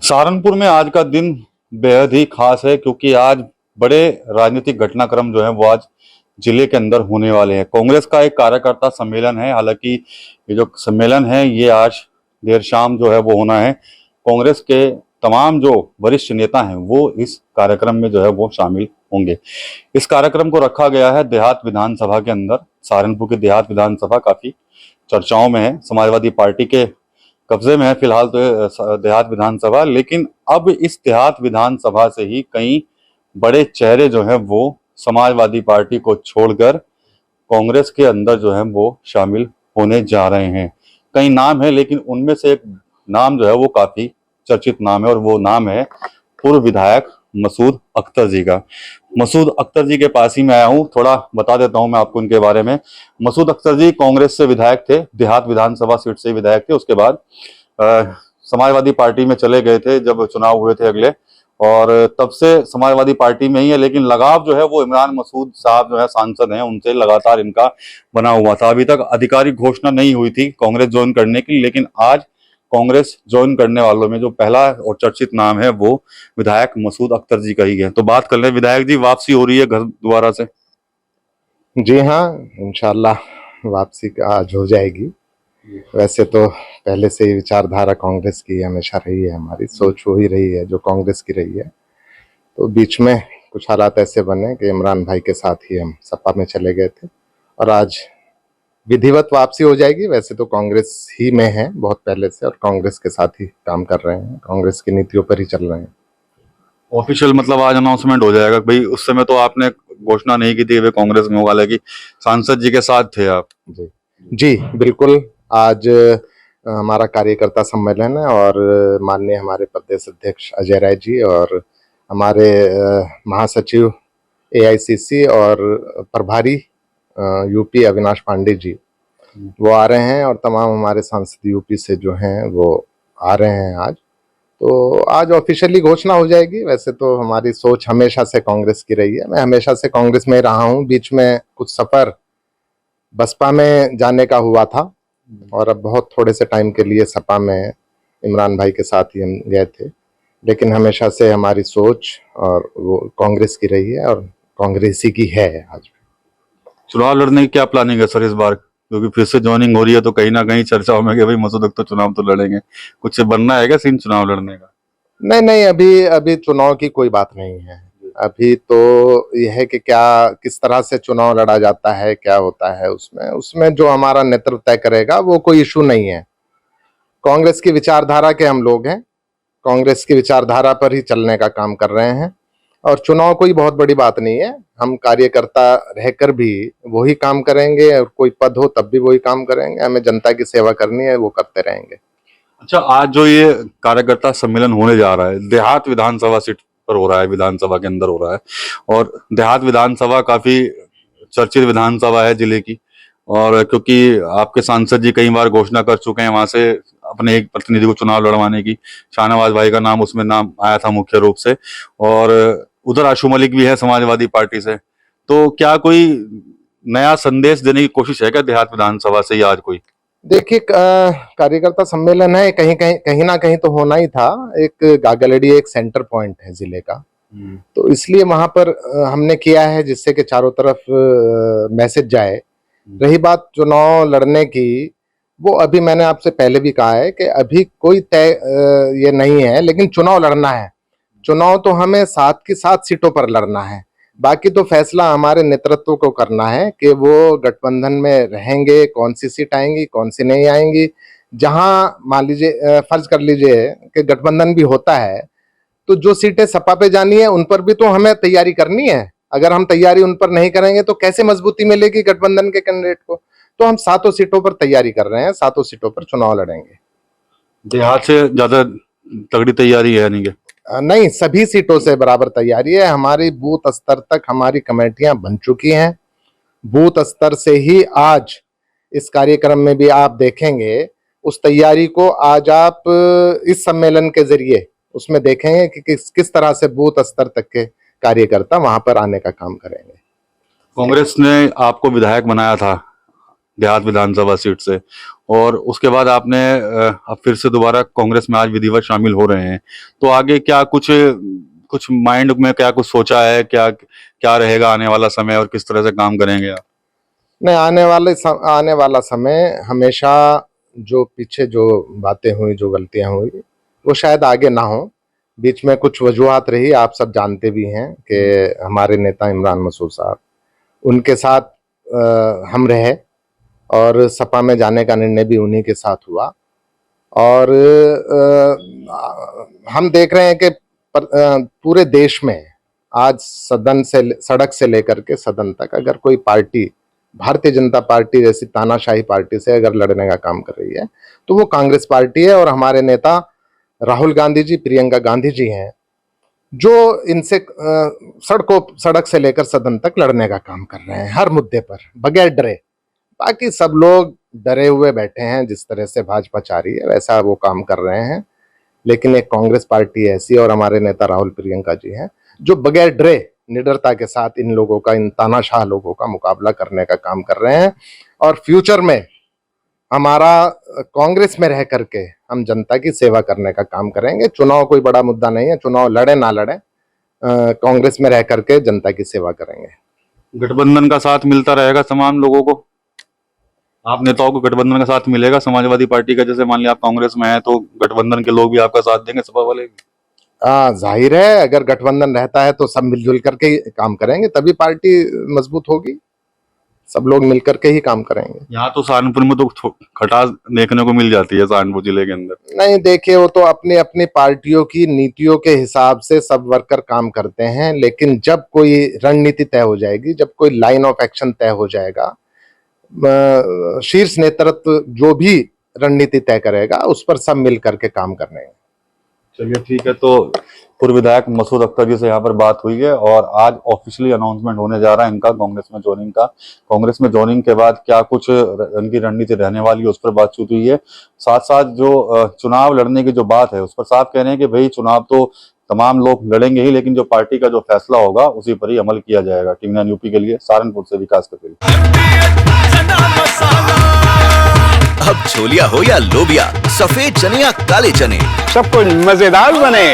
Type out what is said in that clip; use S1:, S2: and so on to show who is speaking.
S1: सहारनपुर में आज का दिन बेहद ही खास है क्योंकि आज बड़े राजनीतिक घटनाक्रम जो है वो आज जिले के अंदर होने वाले हैं। कांग्रेस का एक कार्यकर्ता सम्मेलन है। हालांकि ये जो सम्मेलन है ये आज देर शाम जो है वो होना है। कांग्रेस के तमाम जो वरिष्ठ नेता हैं वो इस कार्यक्रम में जो है वो शामिल होंगे। इस कार्यक्रम को रखा गया है देहात विधानसभा के अंदर। सहारनपुर की देहात विधानसभा काफी चर्चाओं में है, समाजवादी पार्टी के कब्जे में है फिलहाल तो ये देहात विधानसभा। लेकिन अब इस देहात विधानसभा से ही कई बड़े चेहरे जो हैं वो समाजवादी पार्टी को छोड़कर कांग्रेस के अंदर जो है वो शामिल होने जा रहे हैं। कई नाम है लेकिन उनमें से एक नाम जो है वो काफी चर्चित नाम है और वो नाम है पूर्व विधायक मसूद अख्तर जी का। मसूद अख्तर जी के पास ही मैं आया हूँ, थोड़ा बता देता हूँ मैं आपको इनके बारे में। मसूद अख्तर जी कांग्रेस से विधायक थे, देहात विधानसभा सीट से विधायक थे। उसके बाद समाजवादी पार्टी में चले गए थे जब चुनाव हुए थे अगले, और तब से समाजवादी पार्टी में ही है। लेकिन लगाव जो है वो इमरान मसूद साहब जो है सांसद हैं उनसे लगातार इनका बना हुआ था। अभी तक आधिकारिक घोषणा नहीं हुई थी कांग्रेस ज्वाइन करने की, लेकिन आज कांग्रेस ज्वाइन करने वालों में जो पहला और चर्चित नाम है वो विधायक मसूद अख्तर जी का ही है। तो बात कर ले विधायक जी, वापसी हो रही है घर दोबारा से?
S2: जी हाँ, इंशाल्लाह वापसी आज हो जाएगी। वैसे तो पहले से ही विचारधारा कांग्रेस की हमेशा रही है, हमारी सोच वो ही रही है जो कांग्रेस की रही है। तो बीच में कुछ हालात ऐसे बने कि इमरान भाई के साथ ही हम सपा में चले गए थे और आज विधिवत वापसी हो जाएगी। वैसे तो कांग्रेस ही में है बहुत पहले से और कांग्रेस के साथ ही काम कर रहे हैं, कांग्रेस की नीतियों पर ही चल रहे हैं।
S1: ऑफिशियल मतलब आज अनाउंसमेंट हो जाएगा भाई? उस समय तो आपने घोषणा नहीं की थी वे कांग्रेस में होगा, लेकिन सांसद जी के साथ थे आप।
S2: जी जी बिल्कुल। आज हमारा कार्यकर्ता सम्मेलन है और माननीय हमारे प्रदेश अध्यक्ष अजय राय जी और हमारे महासचिव एआईसीसी और प्रभारी यूपी अविनाश पांडे जी वो आ रहे हैं और तमाम हमारे सांसद यूपी से जो हैं वो आ रहे हैं आज। तो आज ऑफिशियली घोषणा हो जाएगी। वैसे तो हमारी सोच हमेशा से कांग्रेस की रही है, मैं हमेशा से कांग्रेस में रहा हूँ। बीच में कुछ सफ़र बसपा में जाने का हुआ था और अब बहुत थोड़े से टाइम के लिए सपा में इमरान भाई के साथ ही हम गए थे, लेकिन हमेशा से हमारी सोच और वो कांग्रेस की रही है और कांग्रेसी की है आज भी।
S1: चुनाव लड़ने की क्या प्लानिंग है सर इस बार? क्योंकि फिर से ज्वाइनिंग हो रही है तो कहीं ना कहीं चर्चाओं में कि भाई मसूद अख्तर चुनाव तो लड़ेंगे। कुछ बनना है क्या सीन चुनाव लड़ने का?
S2: नहीं नहीं, अभी अभी चुनाव की कोई बात नहीं है। अभी तो यह है कि क्या किस तरह से चुनाव लड़ा जाता है, क्या होता है उसमें उसमें जो हमारा नेतृत्व तय करेगा वो कोई इशू नहीं है। कांग्रेस की विचारधारा के हम लोग हैं, कांग्रेस की विचारधारा पर ही चलने का काम कर रहे हैं और चुनाव कोई बहुत बड़ी बात नहीं है। हम कार्यकर्ता रहकर भी वही काम करेंगे और कोई पद हो तब भी वही काम करेंगे। हमें जनता की सेवा करनी है, वो करते रहेंगे।
S1: अच्छा, आज जो ये कार्यकर्ता सम्मेलन होने जा रहा है देहात विधानसभा सीट पर हो रहा है, विधानसभा के अंदर हो रहा है, और देहात विधानसभा काफी चर्चित विधानसभा है जिले की। और क्योंकि आपके सांसद जी कई बार घोषणा कर चुके हैं वहां से अपने एक प्रतिनिधि को चुनाव लड़वाने की, शाहनवाज भाई का नाम उसमें नाम आया था मुख्य रूप से, और उधर आशू मलिक भी है समाजवादी पार्टी से। तो क्या कोई नया संदेश देने की कोशिश है क्या देहात विधानसभा से ही आज कोई?
S2: देखिए, कार्यकर्ता सम्मेलन है, कहीं कहीं कहीं ना कहीं तो होना ही था। एक गागलड़ी एक सेंटर पॉइंट है जिले का, तो इसलिए वहां पर हमने किया है जिससे कि चारों तरफ मैसेज जाए। रही बात चुनाव लड़ने की, वो अभी मैंने आपसे पहले भी कहा है कि अभी कोई तय ये नहीं है, लेकिन चुनाव लड़ना है। चुनाव तो हमें 7 की 7 सीटों पर लड़ना है। बाकी तो फैसला हमारे नेतृत्व को करना है कि वो गठबंधन में रहेंगे, कौन सी सीट आएंगी कौन सी नहीं आएंगी। जहां मान लीजिए फर्ज कर लीजिए कि गठबंधन भी होता है, तो जो सीटें सपा पे जानी है उन पर भी तो हमें तैयारी करनी है। अगर हम तैयारी उन पर नहीं करेंगे तो कैसे मजबूती मिलेगी गठबंधन के कैंडिडेट को। तो हम 7 सीटों पर तैयारी कर रहे हैं, 7 सीटों पर चुनाव लड़ेंगे।
S1: देहात से ज्यादा तगड़ी तैयारी है नहीं?
S2: नहीं, सभी सीटों से बराबर तैयारी है। हमारी बूथ स्तर तक हमारी कमेटियां बन चुकी हैं। बूथ स्तर से ही आज इस कार्यक्रम में भी आप देखेंगे उस तैयारी को। आज आप इस सम्मेलन के जरिए उसमें देखेंगे कि किस तरह से बूथ स्तर तक के कार्यकर्ता वहां पर आने का काम करेंगे।
S1: कांग्रेस ने आपको विधायक बनाया था देहात विधानसभा सीट से, और उसके बाद आपने अब फिर से दोबारा कांग्रेस में आज विधिवत शामिल हो रहे हैं, तो आगे क्या कुछ कुछ माइंड में क्या कुछ सोचा है, क्या क्या रहेगा आने वाला समय और किस तरह से काम करेंगे आप?
S2: नहीं, आने वाला समय हमेशा जो पीछे जो बातें हुई, जो गलतियां हुई, वो शायद आगे ना हो। बीच में कुछ वजूहात रही, आप सब जानते भी हैं कि हमारे नेता इमरान मसूद साहब, उनके साथ हम रहे और सपा में जाने का निर्णय भी उन्हीं के साथ हुआ। और हम देख रहे हैं कि पूरे देश में आज सड़क से लेकर के सदन तक अगर कोई पार्टी भारतीय जनता पार्टी जैसी तानाशाही पार्टी से अगर लड़ने का काम कर रही है तो वो कांग्रेस पार्टी है। और हमारे नेता राहुल गांधी जी, प्रियंका गांधी जी हैं जो इनसे सड़क से लेकर सदन तक लड़ने का काम कर रहे हैं हर मुद्दे पर बगैर डरे। बाकी सब लोग डरे हुए बैठे हैं, जिस तरह से भाजपा चाह रही है वैसा वो काम कर रहे हैं। लेकिन एक कांग्रेस पार्टी ऐसी और हमारे नेता राहुल प्रियंका जी हैं जो बगैर डरे निडरता के साथ इन लोगों का, इन तानाशाह लोगों का मुकाबला करने का काम कर रहे हैं। और फ्यूचर में हमारा कांग्रेस में रह करके हम जनता की सेवा करने का काम करेंगे। चुनाव कोई बड़ा मुद्दा नहीं है, चुनाव लड़े ना लड़े, कांग्रेस में रह करके जनता की सेवा करेंगे।
S1: गठबंधन का साथ मिलता रहेगा तमाम लोगों को, आप नेताओं को गठबंधन का साथ मिलेगा समाजवादी पार्टी का? जैसे मान लिया आप कांग्रेस में हैं तो गठबंधन के लोग भी आपका साथ देंगे, सपा वाले भी?
S2: जाहिर है, अगर गठबंधन रहता है तो सब मिलजुल करके ही काम करेंगे, तभी पार्टी मजबूत होगी। सब लोग मिलकर के ही काम करेंगे।
S1: यहाँ तो सहारनपुर में तो खटास देखने को मिल जाती है, सहारनपुर जिले के अंदर।
S2: नहीं, देखिए वो तो अपनी अपनी पार्टियों की नीतियों के हिसाब से सब वर्कर काम करते हैं, लेकिन जब कोई रणनीति तय हो जाएगी, जब कोई लाइन ऑफ एक्शन तय हो जाएगा, शीर्ष नेतृत्व जो भी रणनीति तय करेगा उस पर सब मिल करके काम करने हैं।
S1: चलिए ठीक है, तो पूर्व विधायक मसूद अख्तर जी से यहाँ पर बात हुई है और आज ऑफिशियली अनाउंसमेंट होने जा रहा है इनका कांग्रेस में ज्वाइनिंग का। कांग्रेस में ज्वाइनिंग के बाद क्या कुछ इनकी रणनीति रहने वाली है उस पर बातचीत हुई है। साथ साथ जो चुनाव लड़ने की जो बात है उस पर साफ कह रहे हैं कि भाई चुनाव तो तमाम लोग लड़ेंगे ही, लेकिन जो पार्टी का जो फैसला होगा उसी पर ही अमल किया जाएगा। टीवी 9 यूपी के लिए सहारनपुर से विकास कपिल।
S3: अब छोलिया हो या लोबिया, सफेद चने या काले चने,
S4: सब कुछ मजेदार बने।